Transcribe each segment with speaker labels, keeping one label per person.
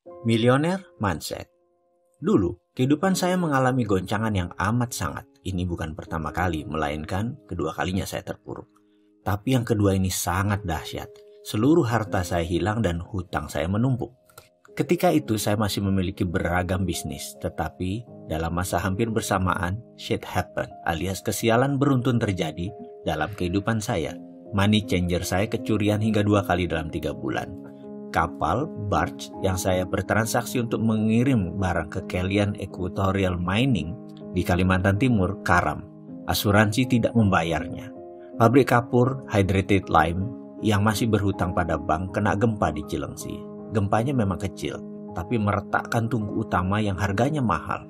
Speaker 1: Millionaire Mindset. Dulu, kehidupan saya mengalami goncangan yang amat sangat. Ini bukan pertama kali, melainkan kedua kalinya saya terpuruk. Tapi yang kedua ini sangat dahsyat. Seluruh harta saya hilang dan hutang saya menumpuk. Ketika itu saya masih memiliki beragam bisnis, tetapi dalam masa hampir bersamaan, shit happen alias kesialan beruntun terjadi dalam kehidupan saya. Money changer saya kecurian hingga 2 kali dalam 3 bulan. Kapal, barge yang saya bertransaksi untuk mengirim barang ke Kelian Equatorial Mining di Kalimantan Timur karam. Asuransi tidak membayarnya. Pabrik kapur Hydrated Lime yang masih berhutang pada bank kena gempa di Cilengsi. Gempanya memang kecil, tapi meretakkan tungku utama yang harganya mahal.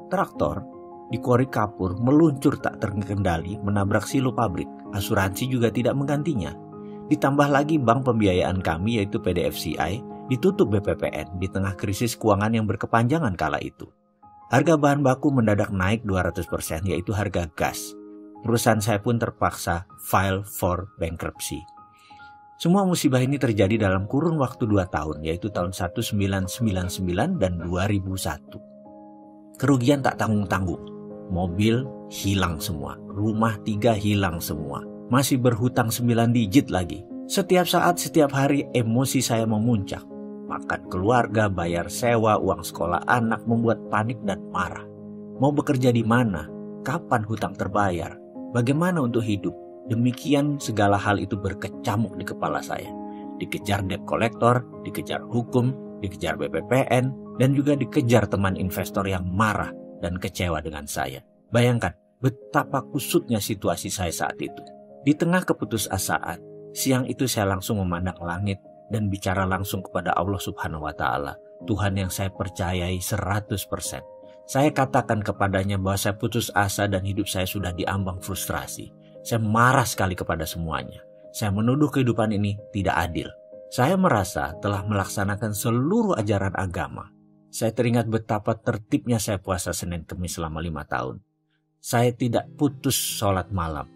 Speaker 1: Traktor di kuari kapur meluncur tak terkendali menabrak silo pabrik. Asuransi juga tidak menggantinya. Ditambah lagi bank pembiayaan kami yaitu PDFCI ditutup BPPN di tengah krisis keuangan yang berkepanjangan kala itu. Harga bahan baku mendadak naik 200% yaitu harga gas. Perusahaan saya pun terpaksa file for bankruptcy. Semua musibah ini terjadi dalam kurun waktu 2 tahun yaitu tahun 1999 dan 2001. Kerugian tak tanggung-tanggung. Mobil hilang semua, rumah 3 hilang semua. Masih berhutang 9 digit lagi. Setiap saat, setiap hari emosi saya memuncak. Makan keluarga, bayar sewa, uang sekolah anak membuat panik dan marah. Mau bekerja di mana? Kapan hutang terbayar? Bagaimana untuk hidup? Demikian segala hal itu berkecamuk di kepala saya. Dikejar debt collector, dikejar hukum, dikejar BPPN, dan juga dikejar teman investor yang marah dan kecewa dengan saya. Bayangkan betapa kusutnya situasi saya saat itu. Di tengah keputusasaan, siang itu saya langsung memandang langit dan bicara langsung kepada Allah Subhanahu wa Ta'ala, Tuhan yang saya percayai 100%. Saya katakan kepadanya bahwa saya putus asa dan hidup saya sudah diambang frustrasi. Saya marah sekali kepada semuanya. Saya menuduh kehidupan ini tidak adil. Saya merasa telah melaksanakan seluruh ajaran agama. Saya teringat betapa tertibnya saya puasa Senin Kemis selama 5 tahun. Saya tidak putus sholat malam.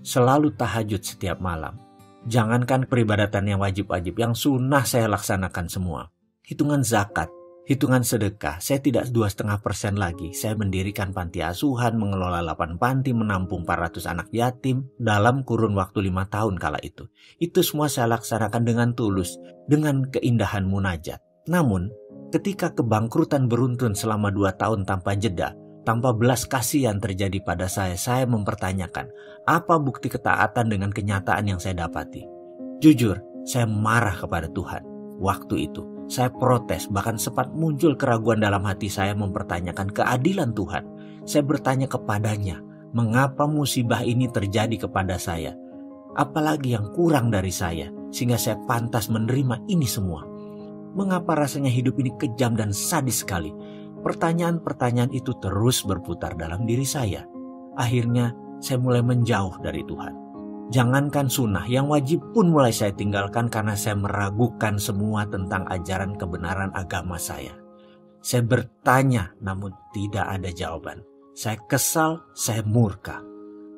Speaker 1: Selalu tahajud setiap malam. Jangankan peribadatan yang wajib-wajib, yang sunnah saya laksanakan semua. Hitungan zakat, hitungan sedekah, saya tidak 2,5% lagi. Saya mendirikan panti asuhan, mengelola 8 panti, menampung 400 anak yatim dalam kurun waktu 5 tahun kala itu. Itu semua saya laksanakan dengan tulus, dengan keindahan munajat. Namun, ketika kebangkrutan beruntun selama 2 tahun tanpa jeda, tanpa belas kasihan terjadi pada saya mempertanyakan, apa bukti ketaatan dengan kenyataan yang saya dapati? Jujur, saya marah kepada Tuhan. Waktu itu, saya protes, bahkan sempat muncul keraguan dalam hati saya mempertanyakan keadilan Tuhan. Saya bertanya kepadanya, mengapa musibah ini terjadi kepada saya? Apalagi yang kurang dari saya, sehingga saya pantas menerima ini semua? Mengapa rasanya hidup ini kejam dan sadis sekali? Pertanyaan-pertanyaan itu terus berputar dalam diri saya. Akhirnya saya mulai menjauh dari Tuhan. Jangankan sunnah, yang wajib pun mulai saya tinggalkan karena saya meragukan semua tentang ajaran kebenaran agama saya. Saya bertanya namun tidak ada jawaban. Saya kesal, saya murka.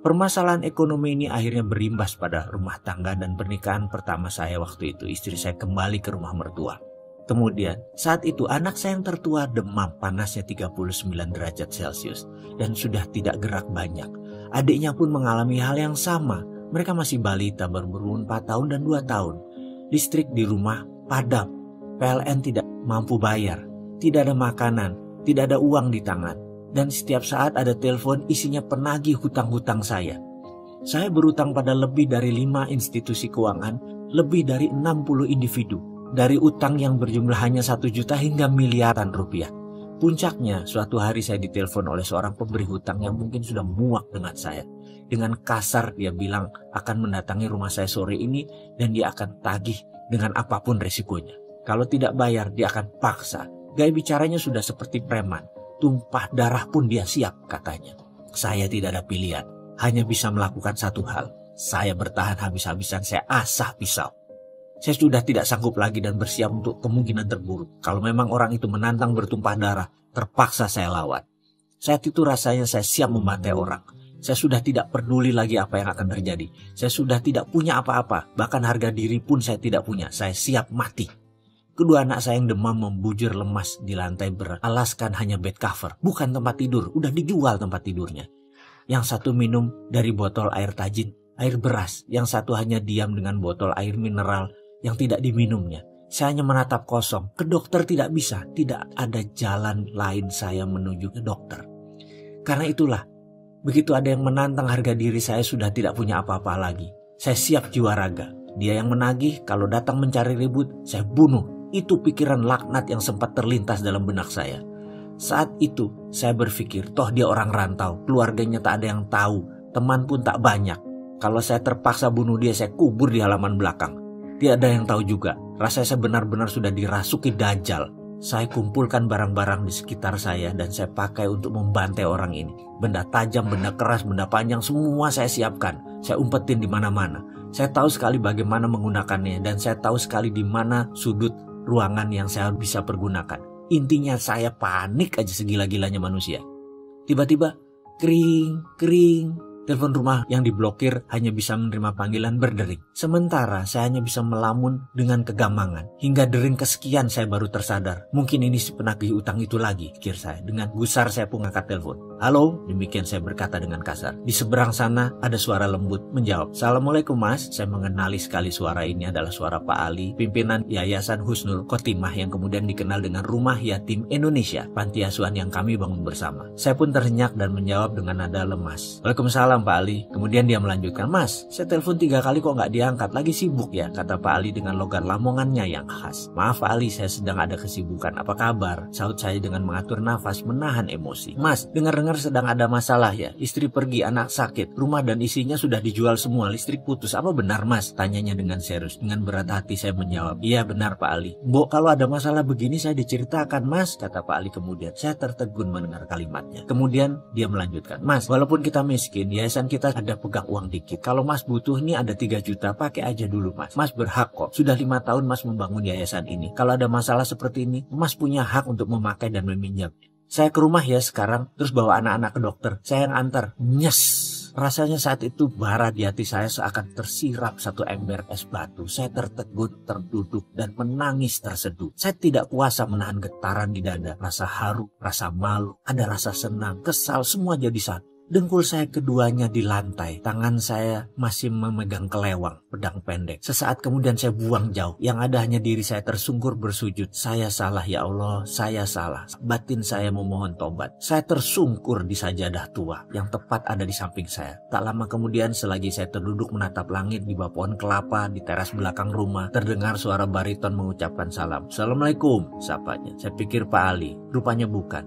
Speaker 1: Permasalahan ekonomi ini akhirnya berimbas pada rumah tangga dan pernikahan pertama saya waktu itu. Istri saya kembali ke rumah mertua. Kemudian saat itu anak saya yang tertua demam, panasnya 39 derajat Celcius dan sudah tidak gerak banyak. Adiknya pun mengalami hal yang sama. Mereka masih balita, baru berumur 4 tahun dan 2 tahun. Listrik di rumah padam. PLN tidak mampu bayar. Tidak ada makanan, tidak ada uang di tangan. Dan setiap saat ada telepon isinya penagih hutang-hutang saya. Saya berutang pada lebih dari 5 institusi keuangan, lebih dari 60 individu. Dari utang yang berjumlah hanya 1 juta hingga miliaran rupiah. Puncaknya, suatu hari saya ditelepon oleh seorang pemberi hutang yang mungkin sudah muak dengan saya. Dengan kasar dia bilang akan mendatangi rumah saya sore ini dan dia akan tagih dengan apapun resikonya. Kalau tidak bayar, dia akan paksa. Gaya bicaranya sudah seperti preman. Tumpah darah pun dia siap, katanya. Saya tidak ada pilihan. Hanya bisa melakukan satu hal. Saya bertahan habis-habisan, saya asah pisau. Saya sudah tidak sanggup lagi dan bersiap untuk kemungkinan terburuk. Kalau memang orang itu menantang bertumpah darah, terpaksa saya lawan. Saat itu rasanya saya siap membantai orang. Saya sudah tidak peduli lagi apa yang akan terjadi. Saya sudah tidak punya apa-apa. Bahkan harga diri pun saya tidak punya. Saya siap mati. Kedua anak saya yang demam membujur lemas di lantai beralaskan hanya bed cover, bukan tempat tidur, udah dijual tempat tidurnya. Yang satu minum dari botol air tajin, air beras. Yang satu hanya diam dengan botol air mineral yang tidak diminumnya. Saya hanya menatap kosong. Ke dokter tidak bisa, tidak ada jalan lain saya menuju ke dokter. Karena itulah, begitu ada yang menantang harga diri saya sudah tidak punya apa-apa lagi. Saya siap jiwa raga. Dia yang menagih, kalau datang mencari ribut, saya bunuh. Itu pikiran laknat yang sempat terlintas dalam benak saya. Saat itu saya berpikir, toh dia orang rantau, keluarganya tak ada yang tahu, teman pun tak banyak. Kalau saya terpaksa bunuh dia, saya kubur di halaman belakang. Tidak ada yang tahu juga, rasanya saya benar-benar sudah dirasuki dajjal. Saya kumpulkan barang-barang di sekitar saya dan saya pakai untuk membantai orang ini. Benda tajam, benda keras, benda panjang, semua saya siapkan. Saya umpetin di mana-mana. Saya tahu sekali bagaimana menggunakannya dan saya tahu sekali di mana sudut ruangan yang saya bisa pergunakan. Intinya saya panik aja segila-gilanya manusia. Tiba-tiba kering. Telepon rumah yang diblokir hanya bisa menerima panggilan berdering. Sementara saya hanya bisa melamun dengan kegamangan. Hingga dering kesekian saya baru tersadar. Mungkin ini si penagih utang itu lagi, pikir saya. Dengan gusar saya pun angkat telepon. Halo, demikian saya berkata dengan kasar. Di seberang sana ada suara lembut menjawab. Assalamualaikum mas. Saya mengenali sekali suara ini adalah suara Pak Ali, pimpinan Yayasan Husnul Khotimah yang kemudian dikenal dengan Rumah Yatim Indonesia, panti asuhan yang kami bangun bersama. Saya pun terhenyak dan menjawab dengan nada lemas. Waalaikumsalam Pak Ali. Kemudian dia melanjutkan, mas, saya telepon 3 kali kok nggak diangkat, lagi sibuk ya, kata Pak Ali dengan logat lamongannya yang khas. Maaf Pak Ali, saya sedang ada kesibukan, apa kabar? Sahut saya dengan mengatur nafas menahan emosi. Mas, dengar-dengar sedang ada masalah ya, istri pergi, anak sakit, rumah dan isinya sudah dijual semua, listrik putus, apa benar mas? Tanyanya dengan serius. Dengan berat hati saya menjawab, iya benar Pak Ali. Mbok, kalau ada masalah begini saya diceritakan mas, kata Pak Ali kemudian. Saya tertegun mendengar kalimatnya. Kemudian dia melanjutkan, mas, walaupun kita miskin, yayasan kita ada pegang uang dikit. Kalau mas butuh ini ada 3 juta, pakai aja dulu mas. Mas berhak kok. Sudah 5 tahun mas membangun yayasan ini. Kalau ada masalah seperti ini, mas punya hak untuk memakai dan meminjam. Saya ke rumah ya sekarang, terus bawa anak-anak ke dokter. Saya yang antar. Nyes. Rasanya saat itu bara di hati saya seakan tersirap satu ember es batu. Saya tertegun, terduduk, dan menangis terseduh. Saya tidak kuasa menahan getaran di dada. Rasa haru, rasa malu, ada rasa senang, kesal, semua jadi satu. Dengkul saya keduanya di lantai, tangan saya masih memegang kelewang, pedang pendek. Sesaat kemudian saya buang jauh, yang ada hanya diri saya tersungkur bersujud. Saya salah ya Allah, saya salah. Batin saya memohon tobat. Saya tersungkur di sajadah tua, yang tepat ada di samping saya. Tak lama kemudian selagi saya terduduk menatap langit di bawah pohon kelapa di teras belakang rumah, terdengar suara bariton mengucapkan salam. Assalamualaikum, sapanya. Saya pikir Pak Ali, rupanya bukan.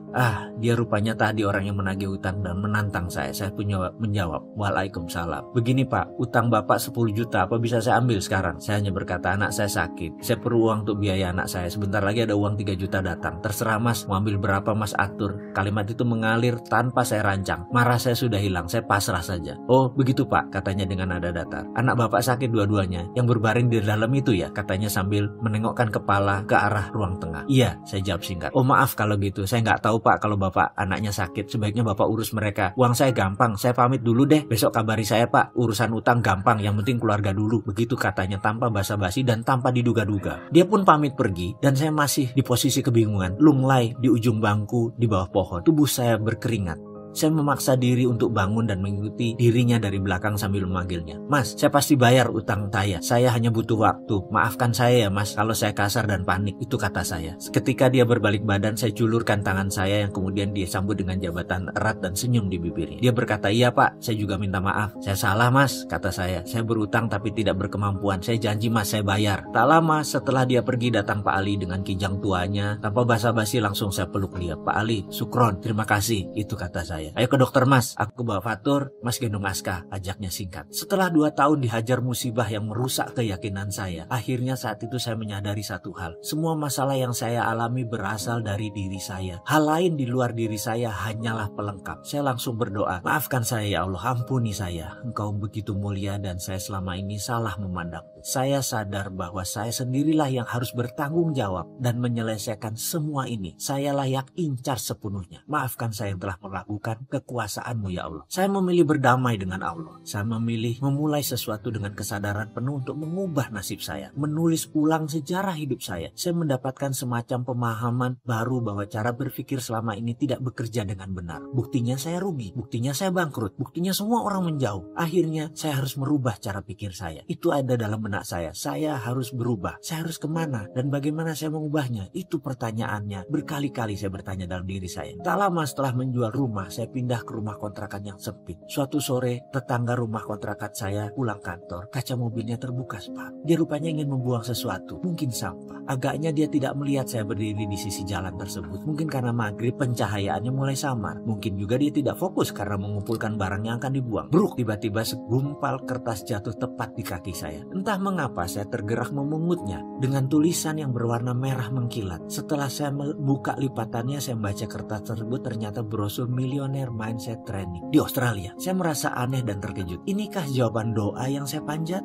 Speaker 1: Dia rupanya tadi orang yang menagih utang dan menantang saya punya menjawab, waalaikumsalam. Begini Pak, utang Bapak 10 juta, apa bisa saya ambil sekarang? Saya hanya berkata, anak saya sakit, saya perlu uang untuk biaya anak saya, sebentar lagi ada uang 3 juta datang, terserah mas, mau ambil berapa mas atur. Kalimat itu mengalir tanpa saya rancang, marah saya sudah hilang, saya pasrah saja. Oh begitu Pak, katanya dengan nada datar. Anak Bapak sakit dua-duanya, yang berbaring di dalam itu ya, katanya sambil menengokkan kepala ke arah ruang tengah. Iya, saya jawab singkat. Oh maaf kalau gitu, saya nggak tahu Pak kalau Bapak anaknya sakit, sebaiknya Bapak urus mereka. Uang saya gampang, saya pamit dulu deh. Besok kabari saya Pak, urusan utang gampang, yang penting keluarga dulu. Begitu katanya tanpa basa-basi dan tanpa diduga-duga. Dia pun pamit pergi dan saya masih di posisi kebingungan. Lunglai di ujung bangku di bawah pohon. Tubuh saya berkeringat. Saya memaksa diri untuk bangun dan mengikuti dirinya dari belakang sambil memanggilnya. Mas, saya pasti bayar utang saya hanya butuh waktu. Maafkan saya ya mas kalau saya kasar dan panik, itu kata saya. Ketika dia berbalik badan, saya julurkan tangan saya yang kemudian dia sambut dengan jabatan erat dan senyum di bibirnya. Dia berkata, iya pak, saya juga minta maaf. Saya salah mas, kata saya. Saya berutang tapi tidak berkemampuan. Saya janji mas, saya bayar. Tak lama setelah dia pergi datang Pak Ali dengan kijang tuanya. Tanpa basa-basi langsung saya peluk dia. Pak Ali, sukron, terima kasih, itu kata saya. Ayo ke dokter mas, aku bawa fatur, mas gendong Aska, ajaknya singkat. Setelah 2 tahun dihajar musibah yang merusak keyakinan saya, akhirnya saat itu saya menyadari satu hal. Semua masalah yang saya alami berasal dari diri saya. Hal lain di luar diri saya hanyalah pelengkap. Saya langsung berdoa, maafkan saya ya Allah, ampuni saya. Engkau begitu mulia dan saya selama ini salah memandangmu. Saya sadar bahwa saya sendirilah yang harus bertanggung jawab dan menyelesaikan semua ini. Saya layak incar sepenuhnya. Maafkan saya yang telah melakukan membutuhkan kekuasaan-Mu ya Allah. Saya memilih berdamai dengan Allah. Saya memilih memulai sesuatu dengan kesadaran penuh untuk mengubah nasib saya, menulis ulang sejarah hidup saya. Saya mendapatkan semacam pemahaman baru bahwa cara berpikir selama ini tidak bekerja dengan benar. Buktinya saya rugi, buktinya saya bangkrut, buktinya semua orang menjauh. Akhirnya saya harus merubah cara pikir saya. Itu ada dalam benak saya. Saya harus berubah. Saya harus kemana dan bagaimana saya mengubahnya? Itu pertanyaannya. Berkali-kali saya bertanya dalam diri saya. Tak lama setelah menjual rumah, saya pindah ke rumah kontrakan yang sempit. Suatu sore, tetangga rumah kontrakan saya pulang kantor. Kaca mobilnya terbuka separuh. Dia rupanya ingin membuang sesuatu, mungkin sampah. Agaknya dia tidak melihat saya berdiri di sisi jalan tersebut. Mungkin karena maghrib pencahayaannya mulai samar. Mungkin juga dia tidak fokus karena mengumpulkan barang yang akan dibuang. Bruk, tiba-tiba segumpal kertas jatuh tepat di kaki saya. Entah mengapa saya tergerak memungutnya dengan tulisan yang berwarna merah mengkilat. Setelah saya membuka lipatannya, saya membaca kertas tersebut, ternyata brosur Millionaire Mindset Training di Australia. Saya merasa aneh dan terkejut. Inikah jawaban doa yang saya panjat?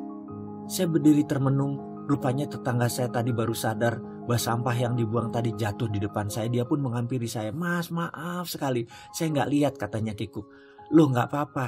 Speaker 1: Saya berdiri termenung. Rupanya tetangga saya tadi baru sadar bahwa sampah yang dibuang tadi jatuh di depan saya. Dia pun menghampiri saya. Mas, maaf sekali. Saya nggak lihat, katanya kikuk. Loh, nggak apa-apa.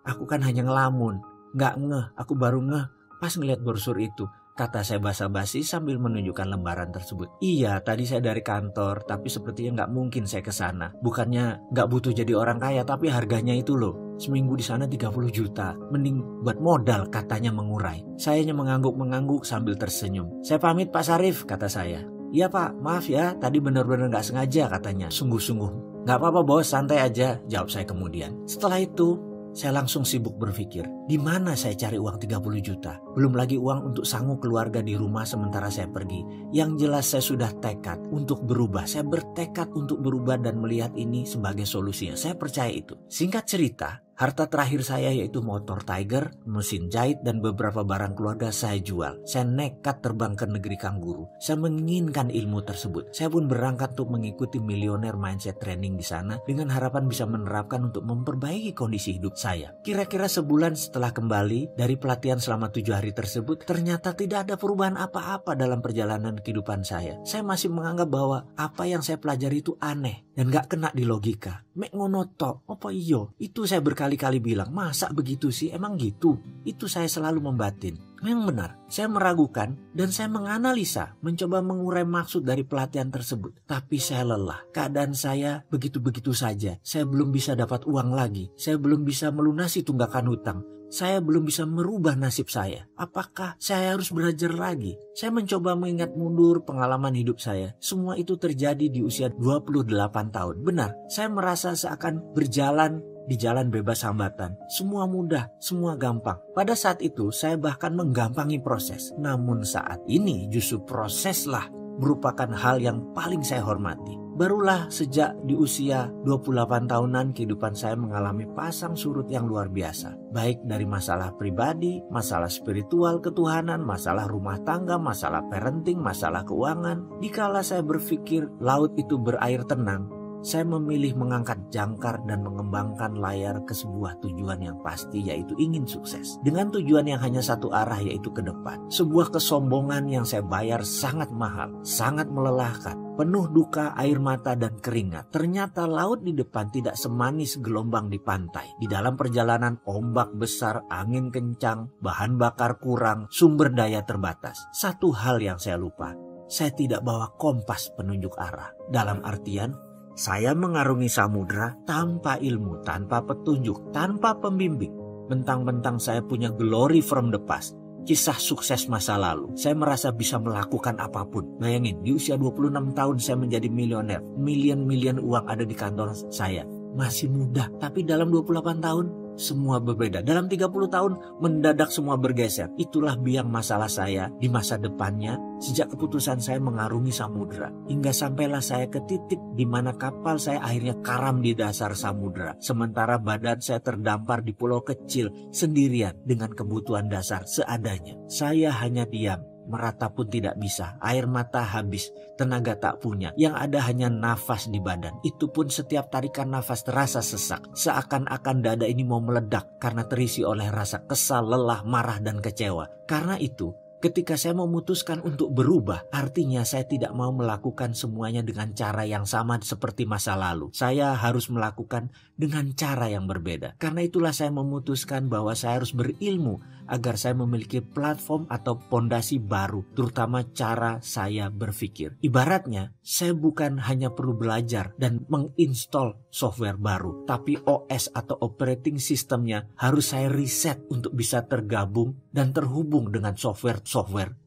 Speaker 1: Aku kan hanya ngelamun. Nggak ngeh, aku baru ngeh pas ngeliat brosur itu, kata saya basa-basi sambil menunjukkan lembaran tersebut. Iya, tadi saya dari kantor, tapi sepertinya nggak mungkin saya ke sana. Bukannya nggak butuh jadi orang kaya, tapi harganya itu loh. Seminggu di sana 30 juta. Mending buat modal, katanya mengurai. Saya hanya mengangguk-mengangguk sambil tersenyum. Saya pamit Pak Sarif, kata saya. Iya Pak, maaf ya, tadi benar-benar nggak sengaja, katanya. Sungguh-sungguh. Nggak apa-apa bos, santai aja, jawab saya kemudian. Setelah itu, saya langsung sibuk berpikir, di mana saya cari uang 30 juta? Belum lagi uang untuk sanggup keluarga di rumah sementara saya pergi. Yang jelas saya sudah tekad untuk berubah. Saya bertekad untuk berubah dan melihat ini sebagai solusinya. Saya percaya itu. Singkat cerita, harta terakhir saya yaitu motor Tiger, mesin jahit, dan beberapa barang keluarga saya jual. Saya nekat terbang ke negeri Kangguru. Saya menginginkan ilmu tersebut. Saya pun berangkat untuk mengikuti Millionaire Mindset Training di sana dengan harapan bisa menerapkan untuk memperbaiki kondisi hidup saya. Kira-kira sebulan setelah kembali dari pelatihan selama 7 hari tersebut, ternyata tidak ada perubahan apa-apa dalam perjalanan kehidupan saya. Saya masih menganggap bahwa apa yang saya pelajari itu aneh dan gak kena di logika. Mek ngono tok, apa iyo? Itu saya berkali-kali bilang, masa begitu sih? Emang gitu? Itu saya selalu membatin. Memang benar, saya meragukan dan saya menganalisa, mencoba mengurai maksud dari pelatihan tersebut. Tapi saya lelah, keadaan saya begitu-begitu saja. Saya belum bisa dapat uang lagi, saya belum bisa melunasi tunggakan hutang. Saya belum bisa merubah nasib saya. Apakah saya harus belajar lagi? Saya mencoba mengingat mundur pengalaman hidup saya. Semua itu terjadi di usia 28 tahun. Benar, saya merasa seakan berjalan di jalan bebas hambatan. Semua mudah, semua gampang. Pada saat itu saya bahkan menggampangi proses. Namun saat ini justru proseslah merupakan hal yang paling saya hormati. Barulah sejak di usia 28 tahunan kehidupan saya mengalami pasang surut yang luar biasa. Baik dari masalah pribadi, masalah spiritual, ketuhanan, masalah rumah tangga, masalah parenting, masalah keuangan. Dikala saya berpikir laut itu berair tenang, saya memilih mengangkat jangkar dan mengembangkan layar ke sebuah tujuan yang pasti, yaitu ingin sukses. Dengan tujuan yang hanya satu arah, yaitu ke depan. Sebuah kesombongan yang saya bayar sangat mahal, sangat melelahkan. Penuh duka, air mata, dan keringat. Ternyata laut di depan tidak semanis gelombang di pantai. Di dalam perjalanan ombak besar, angin kencang, bahan bakar kurang, sumber daya terbatas. Satu hal yang saya lupa, saya tidak bawa kompas penunjuk arah. Dalam artian, saya mengarungi samudra tanpa ilmu, tanpa petunjuk, tanpa pembimbing. Bentang-bentang saya punya glory from the past, kisah sukses masa lalu. Saya merasa bisa melakukan apapun. Bayangin, di usia 26 tahun saya menjadi miliuner. Milian-milian uang ada di kantor saya. Masih muda, tapi dalam 28 tahun semua berbeda. Dalam 30 tahun mendadak semua bergeser. Itulah biang masalah saya di masa depannya sejak keputusan saya mengarungi samudra. Hingga sampailah saya ke titik di mana kapal saya akhirnya karam di dasar samudra. Sementara badan saya terdampar di pulau kecil sendirian dengan kebutuhan dasar seadanya. Saya hanya diam. Meratap pun tidak bisa, air mata habis, tenaga tak punya. Yang ada hanya nafas di badan. Itu pun setiap tarikan nafas terasa sesak. Seakan-akan dada ini mau meledak karena terisi oleh rasa kesal, lelah, marah, dan kecewa. Karena itu, Ketika saya memutuskan untuk berubah, artinya saya tidak mau melakukan semuanya dengan cara yang sama seperti masa lalu. Saya harus melakukan dengan cara yang berbeda. Karena itulah saya memutuskan bahwa saya harus berilmu agar saya memiliki platform atau pondasi baru, terutama cara saya berpikir. Ibaratnya, saya bukan hanya perlu belajar dan menginstall software baru, tapi OS atau operating systemnya harus saya reset untuk bisa tergabung dan terhubung dengan software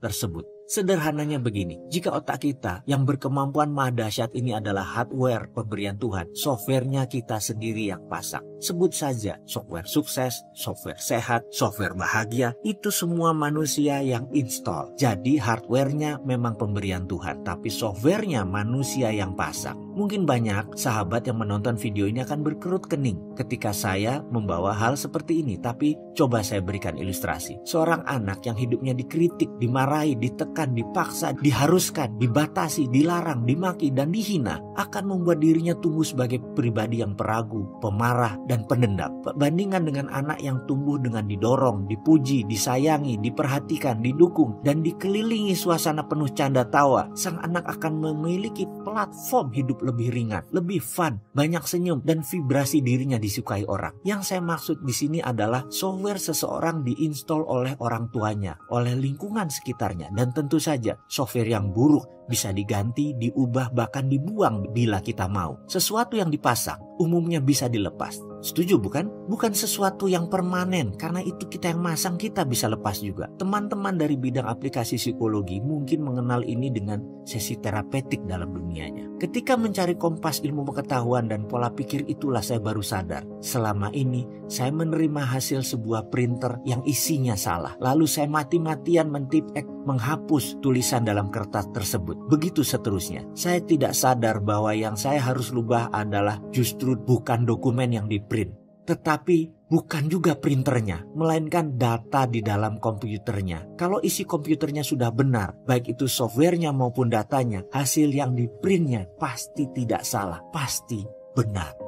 Speaker 1: tersebut. Sederhananya begini, jika otak kita yang berkemampuan maha dahsyat ini adalah hardware pemberian Tuhan, softwarenya kita sendiri yang pasang. Sebut saja software sukses, software sehat, software bahagia, itu semua manusia yang install. Jadi hardwarenya memang pemberian Tuhan, tapi softwarenya manusia yang pasang. Mungkin banyak sahabat yang menonton video ini akan berkerut kening ketika saya membawa hal seperti ini, tapi coba saya berikan ilustrasi. Seorang anak yang hidupnya dikritik, dimarahi, ditekan, dipaksa, diharuskan, dibatasi, dilarang, dimaki, dan dihina akan membuat dirinya tumbuh sebagai pribadi yang peragu, pemarah, dan pendendam. Bandingkan dengan anak yang tumbuh dengan didorong, dipuji, disayangi, diperhatikan, didukung, dan dikelilingi suasana penuh canda tawa, sang anak akan memiliki platform hidup lebih ringan, lebih fun, banyak senyum, dan vibrasi dirinya disukai orang. Yang saya maksud di sini adalah software seseorang diinstal oleh orang tuanya, oleh lingkungan sekitarnya, dan tentu saja software yang buruk bisa diganti, diubah, bahkan dibuang bila kita mau. Sesuatu yang dipasang umumnya bisa dilepas. Setuju bukan? Bukan sesuatu yang permanen, karena itu kita yang masang, kita bisa lepas juga. Teman-teman dari bidang aplikasi psikologi mungkin mengenal ini dengan sesi terapeutik dalam dunianya. Ketika mencari kompas ilmu pengetahuan dan pola pikir, itulah saya baru sadar. Selama ini saya menerima hasil sebuah printer yang isinya salah. Lalu saya mati-matian mentipek, menghapus tulisan dalam kertas tersebut. Begitu seterusnya. Saya tidak sadar bahwa yang saya harus rubah adalah justru bukan dokumen yang diprint, tetapi bukan juga printernya, melainkan data di dalam komputernya. Kalau isi komputernya sudah benar, baik itu softwarenya maupun datanya, hasil yang diprintnya pasti tidak salah, pasti benar.